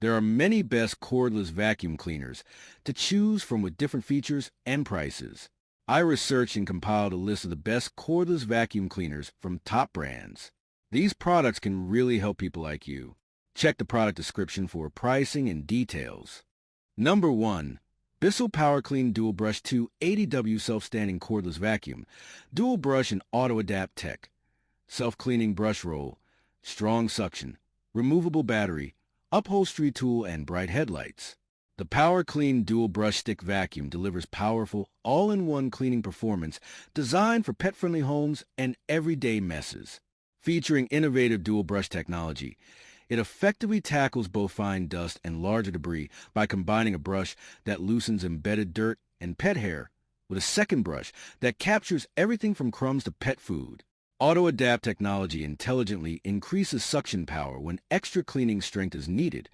There are many best cordless vacuum cleaners to choose from with different features and prices. I researched and compiled a list of the best cordless vacuum cleaners from top brands. These products can really help people like you. Check the product description for pricing and details. Number 1. Bissell Power Clean Dual Brush 2 80W Self-Standing Cordless Vacuum. Dual Brush and Auto Adapt Tech. Self-cleaning brush roll. Strong suction. Removable battery. Upholstery tool and bright headlights. The Power Clean Dual Brush Stick Vacuum delivers powerful, all-in-one cleaning performance designed for pet-friendly homes and everyday messes. Featuring innovative dual brush technology, it effectively tackles both fine dust and larger debris by combining a brush that loosens embedded dirt and pet hair with a second brush that captures everything from crumbs to pet food. Auto-Adapt technology intelligently increases suction power when extra cleaning strength is needed,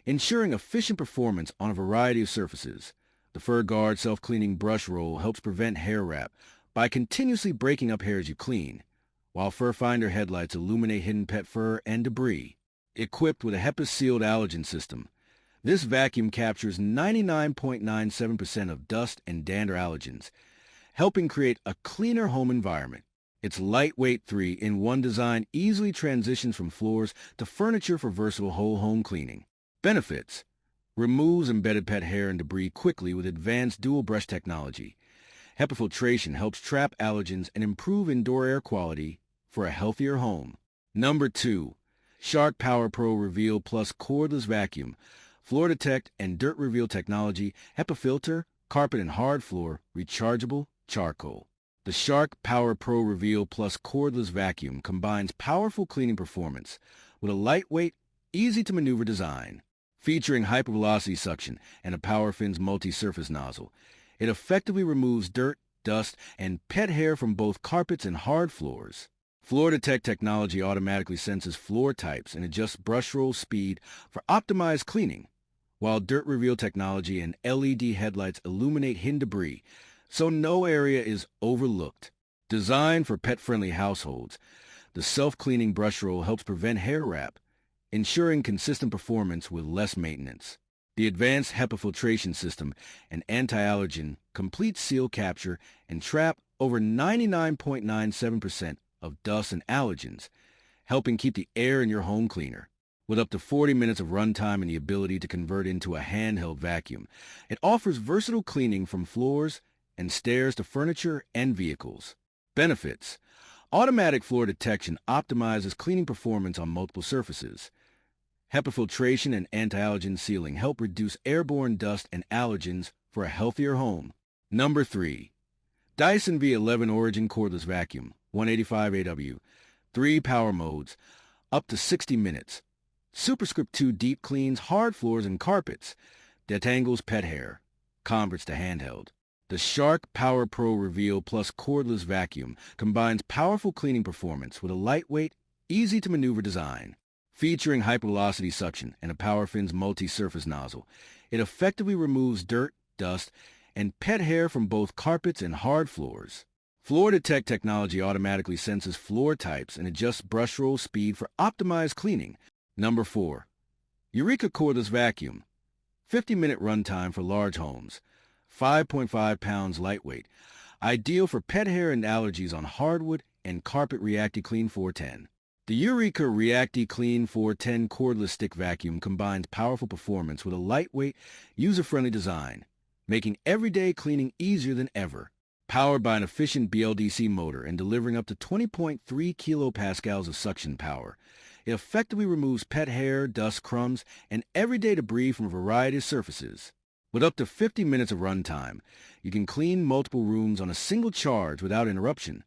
ensuring efficient performance on a variety of surfaces. The Fur Guard self-cleaning brush roll helps prevent hair wrap by continuously breaking up hair as you clean, while Fur Finder headlights illuminate hidden pet fur and debris. Equipped with a HEPA-sealed allergen system, this vacuum captures 99.97% of dust and dander allergens, helping create a cleaner home environment. Its lightweight 3-in-1 design easily transitions from floors to furniture for versatile whole home cleaning. Benefits: removes embedded pet hair and debris quickly with advanced dual brush technology. HEPA filtration helps trap allergens and improve indoor air quality for a healthier home. Number 2. Shark Power Pro Reveal Plus Cordless Vacuum. Floor Detect and Dirt Reveal technology, HEPA filter, carpet and hard floor, rechargeable, charcoal. The Shark Power Pro Reveal Plus Cordless Vacuum combines powerful cleaning performance with a lightweight, easy-to-maneuver design. Featuring hypervelocity suction and a PowerFins multi-surface nozzle, it effectively removes dirt, dust, and pet hair from both carpets and hard floors. Floor Detect technology automatically senses floor types and adjusts brush roll speed for optimized cleaning, while Dirt Reveal technology and LED headlights illuminate hidden debris, so no area is overlooked. Designed for pet-friendly households, the self-cleaning brush roll helps prevent hair wrap, ensuring consistent performance with less maintenance. The advanced HEPA filtration system and anti-allergen complete seal capture and trap over 99.97% of dust and allergens, helping keep the air in your home cleaner. With up to 40 minutes of runtime and the ability to convert into a handheld vacuum, it offers versatile cleaning from floors and stairs to furniture and vehicles. Benefits: automatic floor detection optimizes cleaning performance on multiple surfaces. HEPA filtration and anti-allergen sealing help reduce airborne dust and allergens for a healthier home. Number 3. Dyson V11 Origin Cordless Vacuum, 185 AW, 3 power modes, up to 60 minutes. Superscript 2 deep cleans hard floors and carpets, detangles pet hair, converts to handheld. The Shark Power Pro Reveal Plus Cordless Vacuum combines powerful cleaning performance with a lightweight, easy-to-maneuver design. Featuring hypervelocity suction and a PowerFins multi-surface nozzle, it effectively removes dirt, dust, and pet hair from both carpets and hard floors. Floor Detect technology automatically senses floor types and adjusts brush roll speed for optimized cleaning. Number 4. Eureka Cordless Vacuum, 50-minute runtime for large homes, 5.5 pounds lightweight, ideal for pet hair and allergies on hardwood and carpet. ReactiClean 410. The Eureka ReactiClean 410 cordless stick vacuum combines powerful performance with a lightweight, user-friendly design, making everyday cleaning easier than ever. Powered by an efficient BLDC motor and delivering up to 20.3 kilopascals of suction power, it effectively removes pet hair, dust, crumbs, and everyday debris from a variety of surfaces. With up to 50 minutes of runtime, you can clean multiple rooms on a single charge without interruption.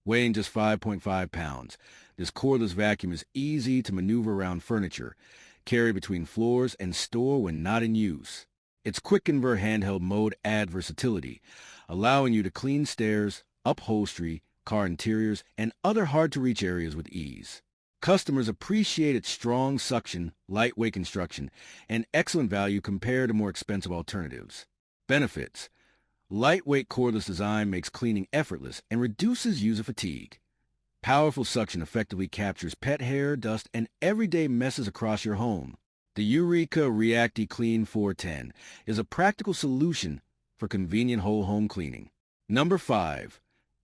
Weighing just 5.5 pounds, this cordless vacuum is easy to maneuver around furniture, carry between floors, and store when not in use. Its quick convert handheld mode adds versatility, allowing you to clean stairs, upholstery, car interiors, and other hard-to-reach areas with ease. Customers appreciate its strong suction, lightweight construction, and excellent value compared to more expensive alternatives. Benefits: lightweight cordless design makes cleaning effortless and reduces user fatigue. Powerful suction effectively captures pet hair, dust, and everyday messes across your home. The Eureka ReactiClean 410 is a practical solution for convenient whole home cleaning. Number 5.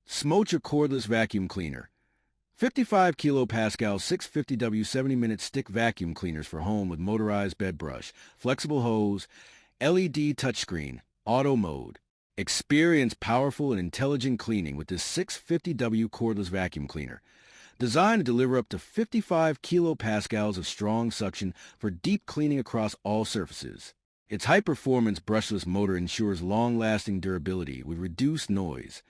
Smocher Cordless Vacuum Cleaner. 55 kilopascal 650W 70-minute stick vacuum cleaners for home with motorized bed brush, flexible hose, LED touchscreen, auto mode. Experience powerful and intelligent cleaning with this 650W cordless vacuum cleaner. Designed to deliver up to 55 kilopascals of strong suction for deep cleaning across all surfaces. Its high-performance brushless motor ensures long-lasting durability with reduced noise,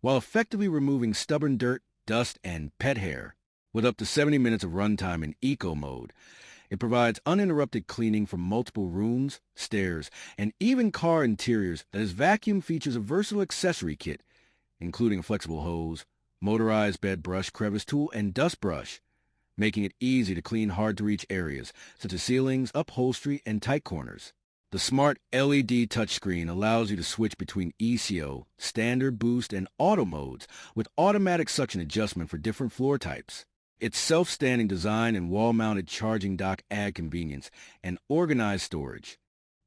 while effectively removing stubborn dirt, dust, and pet hair. With up to 70 minutes of runtime in eco mode, it provides uninterrupted cleaning from multiple rooms, stairs, and even car interiors. That is, vacuum features a versatile accessory kit, including a flexible hose, motorized bed brush, crevice tool, and dust brush, making it easy to clean hard-to-reach areas, such as ceilings, upholstery, and tight corners. The smart LED touchscreen allows you to switch between ECO, standard, boost, and auto modes with automatic suction adjustment for different floor types. Its self-standing design and wall-mounted charging dock add convenience and organized storage.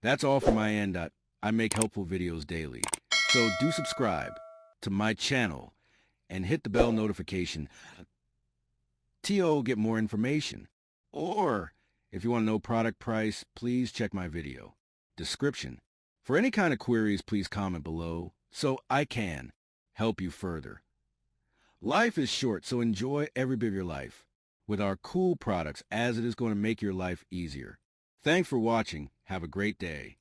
That's all from my end. I make helpful videos daily, so do subscribe to my channel and hit the bell notification to get more information. Or, if you want to know product price, please check my video description. For any kind of queries, please comment below so I can help you further. Life is short, so enjoy every bit of your life with our cool products, as it is going to make your life easier. Thanks for watching. Have a great day.